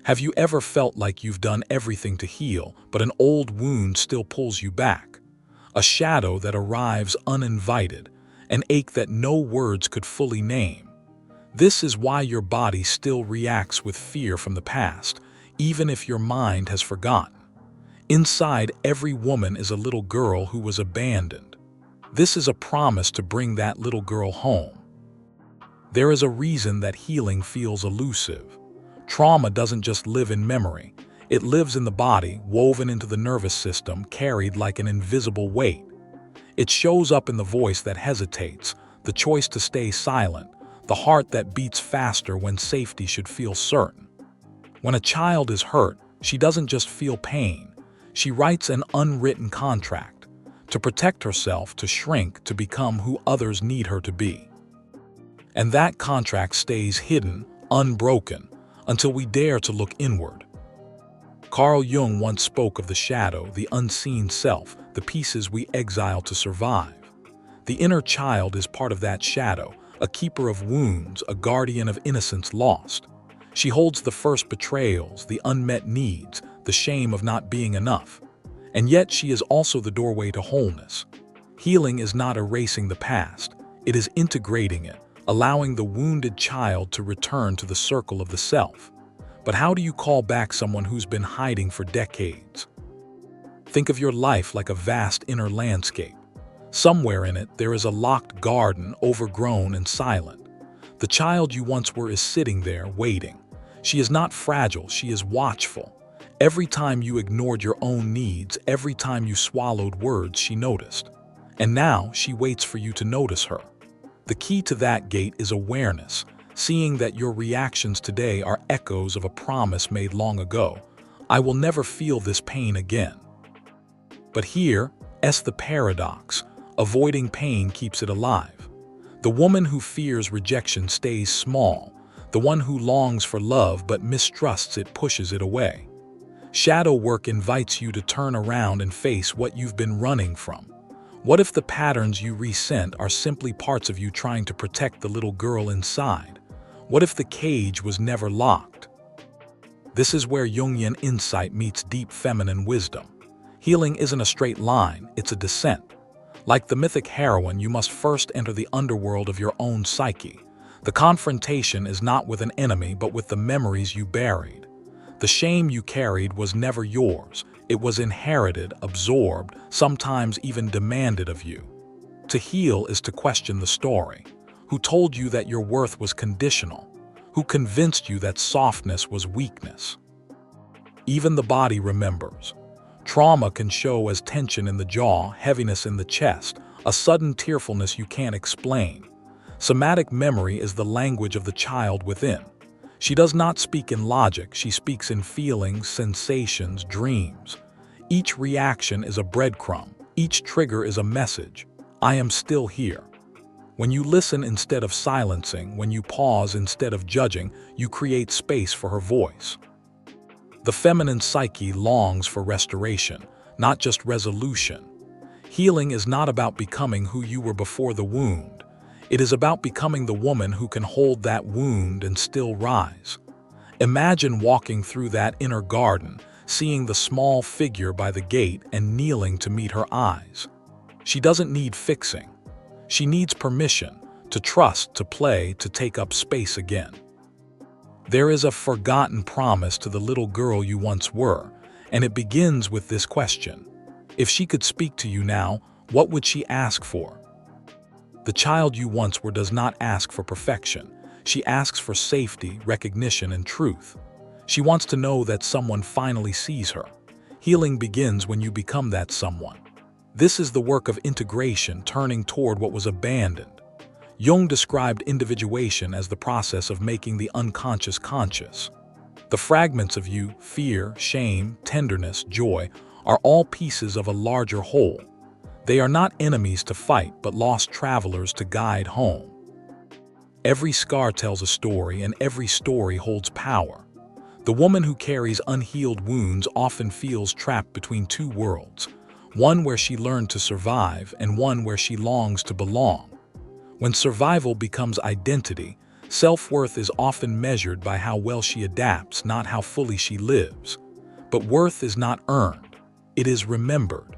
Have you ever felt like you've done everything to heal, but an old wound still pulls you back? A shadow that arrives uninvited, an ache that no words could fully name. This is why your body still reacts with fear from the past, even if your mind has forgotten. Inside every woman is a little girl who was abandoned. This is a promise to bring that little girl home. There is a reason that healing feels elusive. Trauma doesn't just live in memory. It lives in the body, woven into the nervous system, carried like an invisible weight. It shows up in the voice that hesitates, the choice to stay silent, the heart that beats faster when safety should feel certain. When a child is hurt, she doesn't just feel pain. She writes an unwritten contract to protect herself, to shrink, to become who others need her to be. And that contract stays hidden, unbroken, until we dare to look inward. Carl Jung once spoke of the shadow, the unseen self, the pieces we exile to survive. The inner child is part of that shadow, a keeper of wounds, a guardian of innocence lost. She holds the first betrayals, the unmet needs, the shame of not being enough. And yet she is also the doorway to wholeness. Healing is not erasing the past, it is integrating it, allowing the wounded child to return to the circle of the self. But how do you call back someone who's been hiding for decades? Think of your life like a vast inner landscape. Somewhere in it, there is a locked garden, overgrown and silent. The child you once were is sitting there, waiting. She is not fragile, she is watchful. Every time you ignored your own needs, every time you swallowed words, she noticed. And now she waits for you to notice her. The key to that gate is awareness, seeing that your reactions today are echoes of a promise made long ago. I will never feel this pain again. But here's the paradox. Avoiding pain keeps it alive. The woman who fears rejection stays small. The one who longs for love but mistrusts it pushes it away. Shadow work invites you to turn around and face what you've been running from. What if the patterns you resent are simply parts of you trying to protect the little girl inside? What if the cage was never locked? This is where Jungian insight meets deep feminine wisdom. Healing isn't a straight line, it's a descent. Like the mythic heroine, you must first enter the underworld of your own psyche. The confrontation is not with an enemy, but with the memories you buried. The shame you carried was never yours. It was inherited, absorbed, sometimes even demanded of you. To heal is to question the story. Who told you that your worth was conditional? Who convinced you that softness was weakness? Even the body remembers. Trauma can show as tension in the jaw, heaviness in the chest, a sudden tearfulness you can't explain. Somatic memory is the language of the child within. She does not speak in logic, she speaks in feelings, sensations, dreams. Each reaction is a breadcrumb, each trigger is a message. I am still here. When you listen instead of silencing, when you pause instead of judging, you create space for her voice. The feminine psyche longs for restoration, not just resolution. Healing is not about becoming who you were before the wound. It is about becoming the woman who can hold that wound and still rise. Imagine walking through that inner garden, seeing the small figure by the gate and kneeling to meet her eyes. She doesn't need fixing. She needs permission to trust, to play, to take up space again. There is a forgotten promise to the little girl you once were, and it begins with this question. If she could speak to you now, what would she ask for? The child you once were does not ask for perfection. She asks for safety, recognition, and truth. She wants to know that someone finally sees her. Healing begins when you become that someone. This is the work of integration, turning toward what was abandoned. Jung described individuation as the process of making the unconscious conscious. The fragments of you, fear, shame, tenderness, joy, are all pieces of a larger whole. They are not enemies to fight, but lost travelers to guide home. Every scar tells a story, and every story holds power. The woman who carries unhealed wounds often feels trapped between two worlds, one where she learned to survive and one where she longs to belong. When survival becomes identity, Self-worth is often measured by how well she adapts, not how fully she lives. But worth is not earned, it is remembered.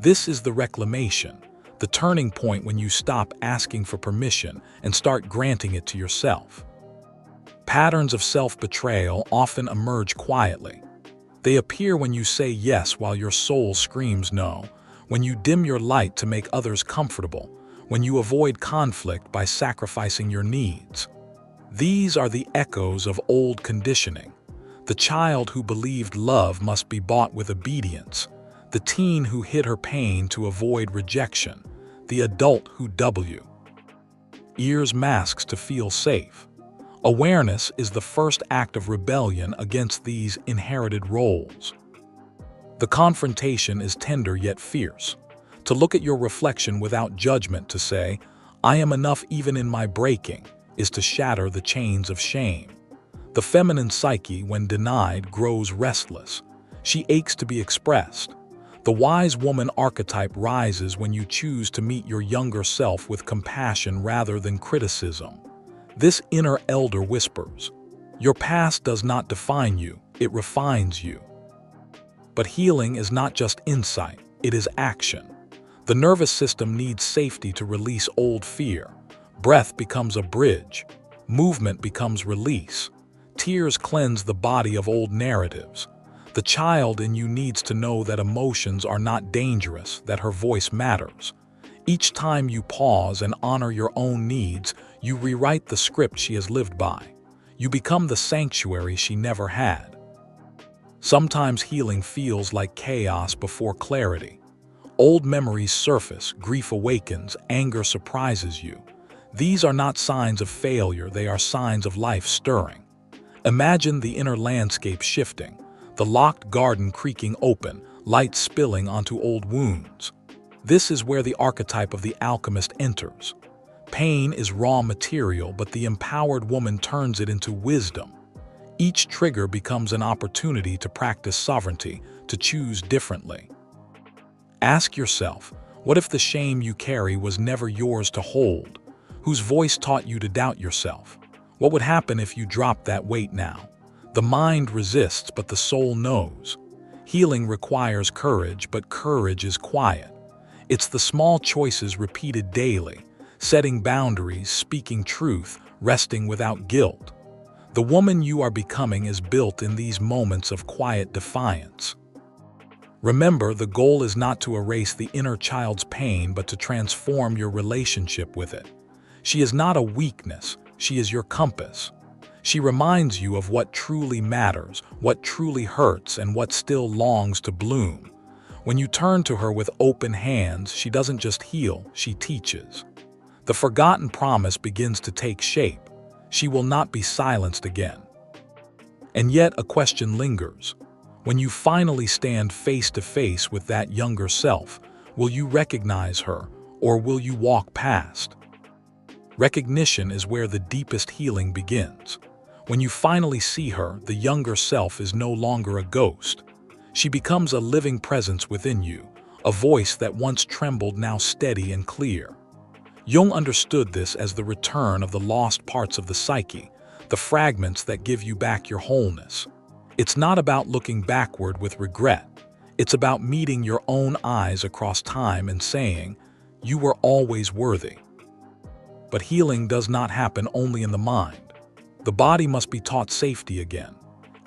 This is the reclamation, the turning point when you stop asking for permission and start granting it to yourself. Patterns of self-betrayal often emerge quietly. They appear when you say yes while your soul screams no, when you dim your light to make others comfortable, when you avoid conflict by sacrificing your needs. These are the echoes of old conditioning. The child who believed love must be bought with obedience, the teen who hid her pain to avoid rejection, the adult who wears masks to feel safe. Awareness is the first act of rebellion against these inherited roles. The confrontation is tender yet fierce. To look at your reflection without judgment, to say, "I am enough even in my breaking," is to shatter the chains of shame. The feminine psyche, when denied, grows restless. She aches to be expressed. The wise woman archetype rises when you choose to meet your younger self with compassion rather than criticism. This inner elder whispers, "Your past does not define you, it refines you." But healing is not just insight, it is action. The nervous system needs safety to release old fear. Breath becomes a bridge. Movement becomes release. Tears cleanse the body of old narratives. The child in you needs to know that emotions are not dangerous, that her voice matters. Each time you pause and honor your own needs, you rewrite the script she has lived by. You become the sanctuary she never had. Sometimes healing feels like chaos before clarity. Old memories surface, grief awakens, anger surprises you. These are not signs of failure, they are signs of life stirring. Imagine the inner landscape shifting, the locked garden creaking open, light spilling onto old wounds. This is where the archetype of the alchemist enters. Pain is raw material, but the empowered woman turns it into wisdom. Each trigger becomes an opportunity to practice sovereignty, to choose differently. Ask yourself, what if the shame you carry was never yours to hold? Whose voice taught you to doubt yourself? What would happen if you dropped that weight now? The mind resists, but the soul knows. Healing requires courage, but courage is quiet. It's the small choices repeated daily, setting boundaries, speaking truth, resting without guilt. The woman you are becoming is built in these moments of quiet defiance. Remember, the goal is not to erase the inner child's pain, but to transform your relationship with it. She is not a weakness, she is your compass. She reminds you of what truly matters, what truly hurts, and what still longs to bloom. When you turn to her with open hands, she doesn't just heal, she teaches. The forgotten promise begins to take shape. She will not be silenced again. And yet a question lingers. When you finally stand face to face with that younger self, will you recognize her, or will you walk past? Recognition is where the deepest healing begins. When you finally see her, the younger self is no longer a ghost. She becomes a living presence within you, a voice that once trembled now steady and clear. Jung understood this as the return of the lost parts of the psyche, the fragments that give you back your wholeness. It's not about looking backward with regret. It's about meeting your own eyes across time and saying, "You were always worthy." But healing does not happen only in the mind. The body must be taught safety again.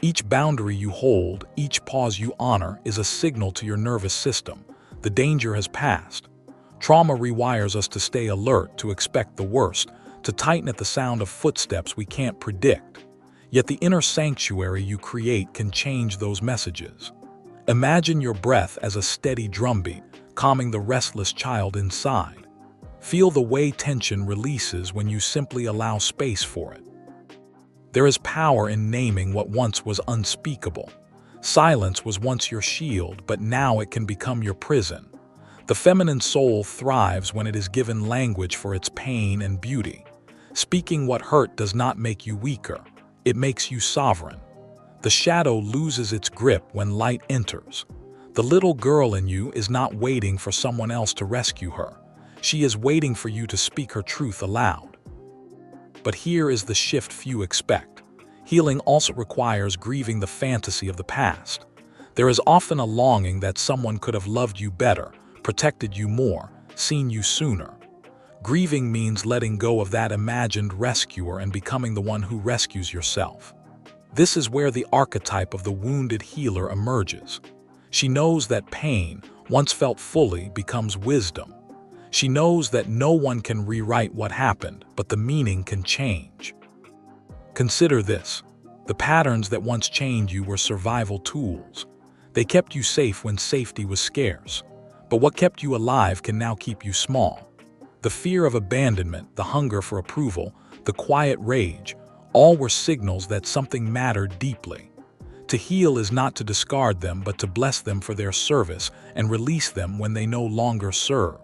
Each boundary you hold, each pause you honor is a signal to your nervous system. The danger has passed. Trauma rewires us to stay alert, to expect the worst, to tighten at the sound of footsteps we can't predict. Yet the inner sanctuary you create can change those messages. Imagine your breath as a steady drumbeat, calming the restless child inside. Feel the way tension releases when you simply allow space for it. There is power in naming what once was unspeakable. Silence was once your shield, but now it can become your prison. The feminine soul thrives when it is given language for its pain and beauty. Speaking what hurt does not make you weaker, it makes you sovereign. The shadow loses its grip when light enters. The little girl in you is not waiting for someone else to rescue her. She is waiting for you to speak her truth aloud. But here is the shift few expect. Healing also requires grieving the fantasy of the past. There is often a longing that someone could have loved you better, protected you more, seen you sooner. Grieving means letting go of that imagined rescuer and becoming the one who rescues yourself. This is where the archetype of the wounded healer emerges. She knows that pain, once felt fully, becomes wisdom. She knows that no one can rewrite what happened, but the meaning can change. Consider this. The patterns that once chained you were survival tools. They kept you safe when safety was scarce. But what kept you alive can now keep you small. The fear of abandonment, the hunger for approval, the quiet rage, all were signals that something mattered deeply. To heal is not to discard them, but to bless them for their service and release them when they no longer serve.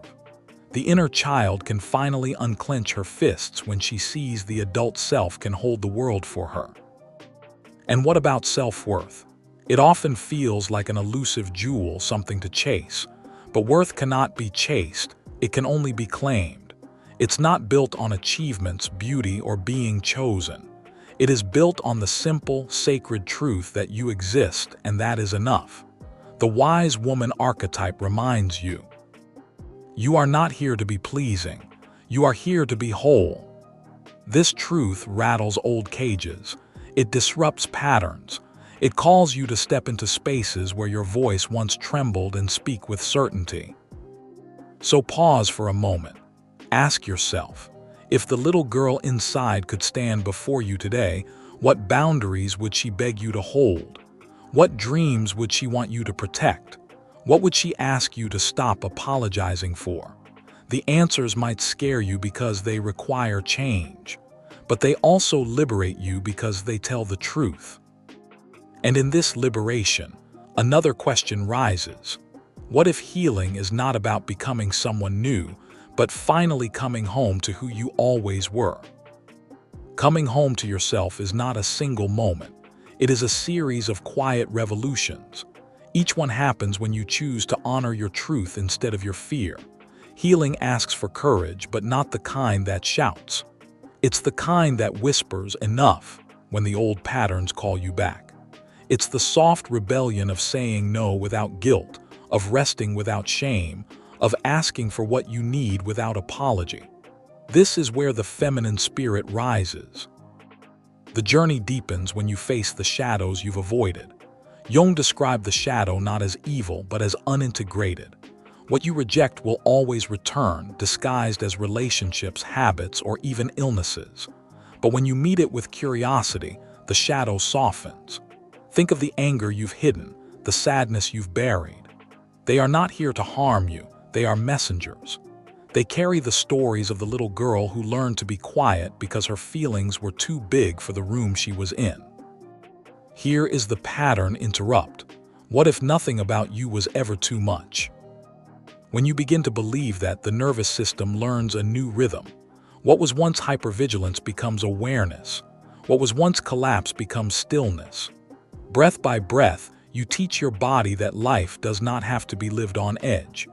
The inner child can finally unclench her fists when she sees the adult self can hold the world for her. And what about self-worth? It often feels like an elusive jewel, something to chase. But worth cannot be chased, it can only be claimed. It's not built on achievements, beauty, or being chosen. It is built on the simple, sacred truth that you exist, and that is enough. The wise woman archetype reminds you, you are not here to be pleasing. You are here to be whole. This truth rattles old cages. It disrupts patterns. It calls you to step into spaces where your voice once trembled and speak with certainty. So pause for a moment. Ask yourself, if the little girl inside could stand before you today, what boundaries would she beg you to hold? What dreams would she want you to protect? What would she ask you to stop apologizing for? The answers might scare you because they require change, but they also liberate you because they tell the truth. And in this liberation, another question rises. What if healing is not about becoming someone new, but finally coming home to who you always were? Coming home to yourself is not a single moment. It is a series of quiet revolutions. Each one happens when you choose to honor your truth instead of your fear. Healing asks for courage, but not the kind that shouts. It's the kind that whispers enough when the old patterns call you back. It's the soft rebellion of saying no without guilt, of resting without shame, of asking for what you need without apology. This is where the feminine spirit rises. The journey deepens when you face the shadows you've avoided. Jung described the shadow not as evil, but as unintegrated. What you reject will always return, disguised as relationships, habits, or even illnesses. But when you meet it with curiosity, the shadow softens. Think of the anger you've hidden, the sadness you've buried. They are not here to harm you, they are messengers. They carry the stories of the little girl who learned to be quiet because her feelings were too big for the room she was in. Here is the pattern interrupt. What if nothing about you was ever too much? When you begin to believe that, the nervous system learns a new rhythm. What was once hypervigilance becomes awareness. What was once collapse becomes stillness. Breath by breath, you teach your body that life does not have to be lived on edge.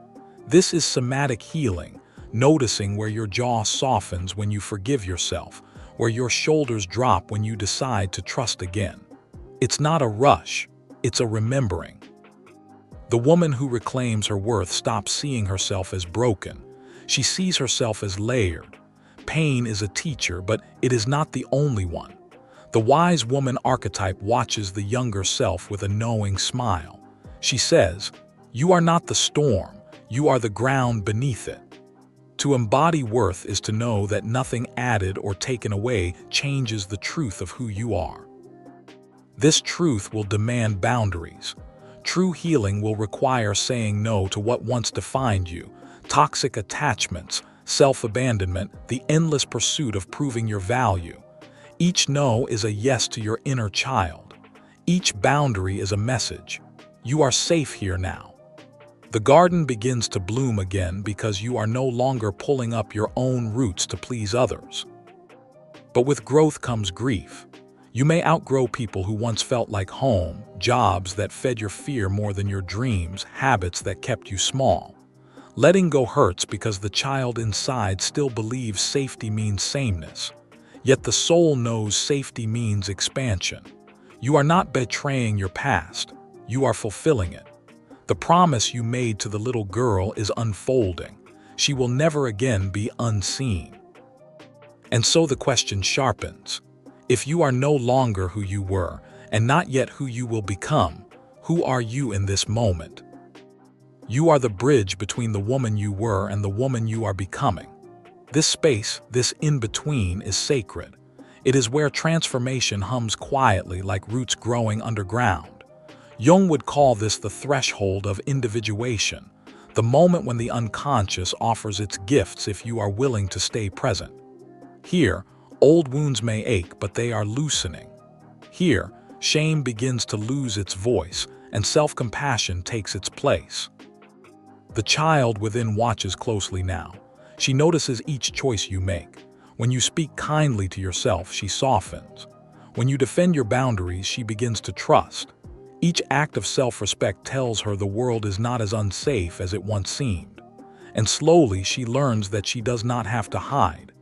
This is somatic healing, noticing where your jaw softens when you forgive yourself, where your shoulders drop when you decide to trust again. It's not a rush, it's a remembering. The woman who reclaims her worth stops seeing herself as broken. She sees herself as layered. Pain is a teacher, but it is not the only one. The wise woman archetype watches the younger self with a knowing smile. She says, "You are not the storm, you are the ground beneath it." To embody worth is to know that nothing added or taken away changes the truth of who you are. This truth will demand boundaries. True healing will require saying no to what once defined you, toxic attachments, self-abandonment, the endless pursuit of proving your value. Each no is a yes to your inner child. Each boundary is a message. You are safe here now. The garden begins to bloom again because you are no longer pulling up your own roots to please others. But with growth comes grief. You may outgrow people who once felt like home, jobs that fed your fear more than your dreams, habits that kept you small. Letting go hurts because the child inside still believes safety means sameness. Yet the soul knows safety means expansion. You are not betraying your past, you are fulfilling it. The promise you made to the little girl is unfolding. She will never again be unseen. And so the question sharpens. If you are no longer who you were, and not yet who you will become, who are you in this moment? You are the bridge between the woman you were and the woman you are becoming. This space, this in-between, is sacred. It is where transformation hums quietly like roots growing underground. Jung would call this the threshold of individuation, the moment when the unconscious offers its gifts if you are willing to stay present. Here, old wounds may ache, but they are loosening. Here, shame begins to lose its voice, and self-compassion takes its place. The child within watches closely now. She notices each choice you make. When you speak kindly to yourself, she softens. When you defend your boundaries, she begins to trust. Each act of self-respect tells her the world is not as unsafe as it once seemed. And slowly she learns that she does not have to hide.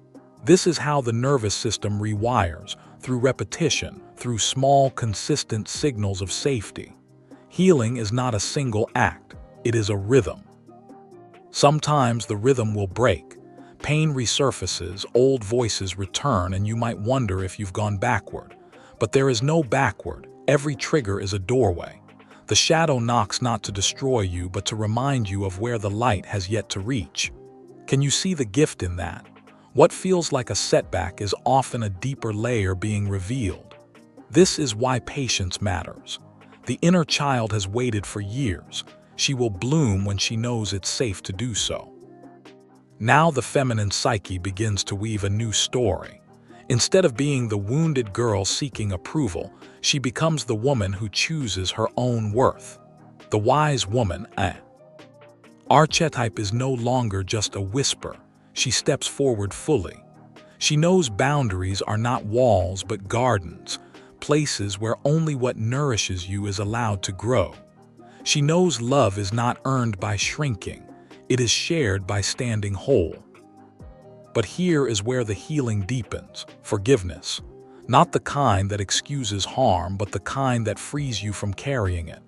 This is how the nervous system rewires, through repetition, through small, consistent signals of safety. Healing is not a single act, it is a rhythm. Sometimes the rhythm will break. Pain resurfaces, old voices return, and you might wonder if you've gone backward. But there is no backward. Every trigger is a doorway. The shadow knocks not to destroy you, but to remind you of where the light has yet to reach. Can you see the gift in that? What feels like a setback is often a deeper layer being revealed. This is why patience matters. The inner child has waited for years. She will bloom when she knows it's safe to do so. Now the feminine psyche begins to weave a new story. Instead of being the wounded girl seeking approval, she becomes the woman who chooses her own worth. The wise woman, archetype is no longer just a whisper. She steps forward fully. She knows boundaries are not walls but gardens, places where only what nourishes you is allowed to grow. She knows love is not earned by shrinking, it is shared by standing whole. But here is where the healing deepens: forgiveness. Not the kind that excuses harm, but the kind that frees you from carrying it.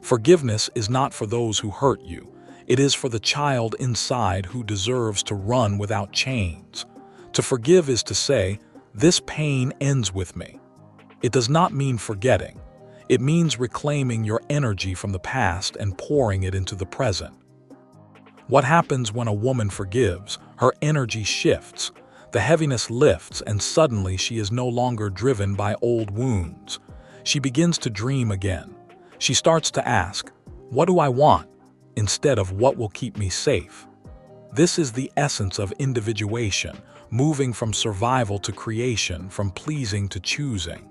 Forgiveness is not for those who hurt you. It is for the child inside who deserves to run without chains. To forgive is to say, this pain ends with me. It does not mean forgetting. It means reclaiming your energy from the past and pouring it into the present. What happens when a woman forgives? Her energy shifts. The heaviness lifts, and suddenly she is no longer driven by old wounds. She begins to dream again. She starts to ask, what do I want? Instead of what will keep me safe. This is the essence of individuation, moving from survival to creation, from pleasing to choosing.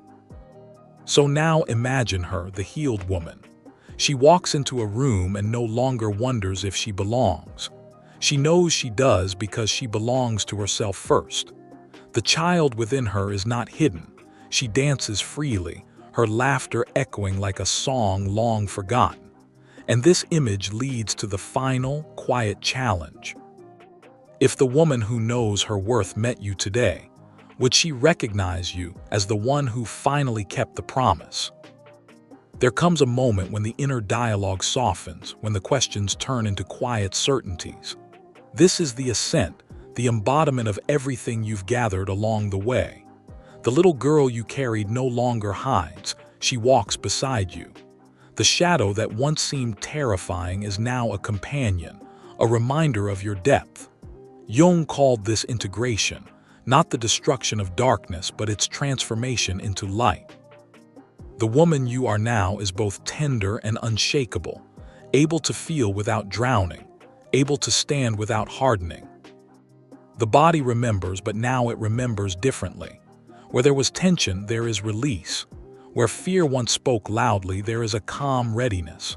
So now imagine her, the healed woman. She walks into a room and no longer wonders if she belongs. She knows she does because she belongs to herself first. The child within her is not hidden. She dances freely, her laughter echoing like a song long forgotten. And this image leads to the final, quiet challenge. If the woman who knows her worth met you today, would she recognize you as the one who finally kept the promise? There comes a moment when the inner dialogue softens, when the questions turn into quiet certainties. This is the ascent, the embodiment of everything you've gathered along the way. The little girl you carried no longer hides, she walks beside you. The shadow that once seemed terrifying is now a companion, a reminder of your depth. Jung called this integration, not the destruction of darkness, but its transformation into light. The woman you are now is both tender and unshakable, able to feel without drowning, able to stand without hardening. The body remembers, but now it remembers differently. Where there was tension, there is release. Where fear once spoke loudly, there is a calm readiness.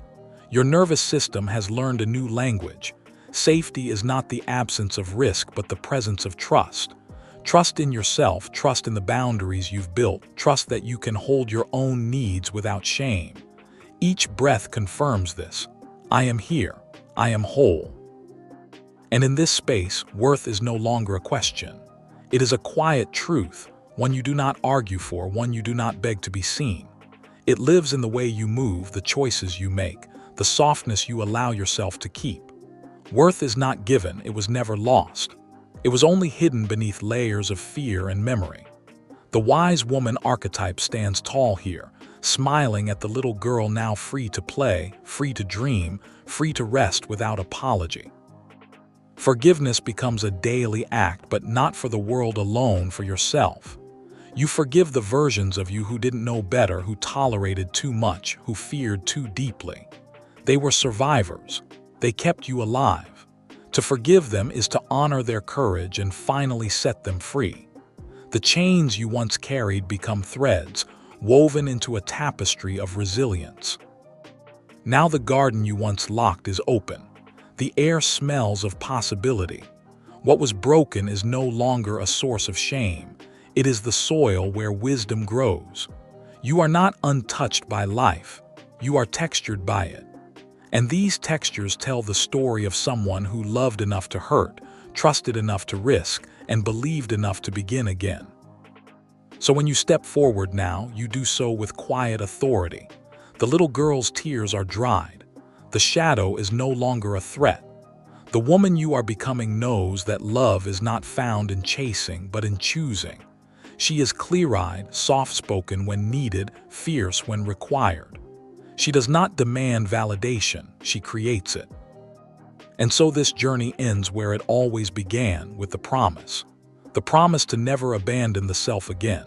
Your nervous system has learned a new language. Safety is not the absence of risk, but the presence of trust. Trust in yourself, trust in the boundaries you've built, trust that you can hold your own needs without shame. Each breath confirms this. I am here. I am whole. And in this space, worth is no longer a question. It is a quiet truth. one you do not argue for, one you do not beg to be seen. It lives in the way you move, the choices you make, the softness you allow yourself to keep. Worth is not given, it was never lost. It was only hidden beneath layers of fear and memory. The wise woman archetype stands tall here, smiling at the little girl now free to play, free to dream, free to rest without apology. Forgiveness becomes a daily act, but not for the world alone, for yourself. You forgive the versions of you who didn't know better, who tolerated too much, who feared too deeply. They were survivors. They kept you alive. To forgive them is to honor their courage and finally set them free. The chains you once carried become threads, woven into a tapestry of resilience. Now the garden you once locked is open. The air smells of possibility. What was broken is no longer a source of shame. It is the soil where wisdom grows. You are not untouched by life. You are textured by it. And these textures tell the story of someone who loved enough to hurt, trusted enough to risk, and believed enough to begin again. So when you step forward now, you do so with quiet authority. The little girl's tears are dried. The shadow is no longer a threat. The woman you are becoming knows that love is not found in chasing, but in choosing. She is clear-eyed, soft-spoken when needed, fierce when required. She does not demand validation, she creates it. And so this journey ends where it always began, with the promise. The promise to never abandon the self again,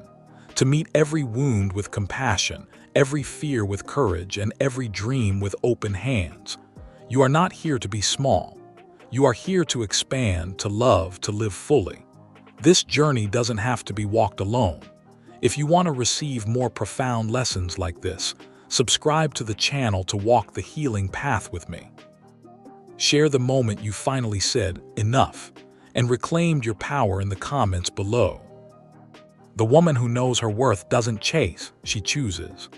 to meet every wound with compassion, every fear with courage, and every dream with open hands. You are not here to be small. You are here to expand, to love, to live fully. This journey doesn't have to be walked alone. If you want to receive more profound lessons like this, subscribe to the channel to walk the healing path with me. Share the moment you finally said, "Enough," and reclaimed your power in the comments below. The woman who knows her worth doesn't chase, she chooses.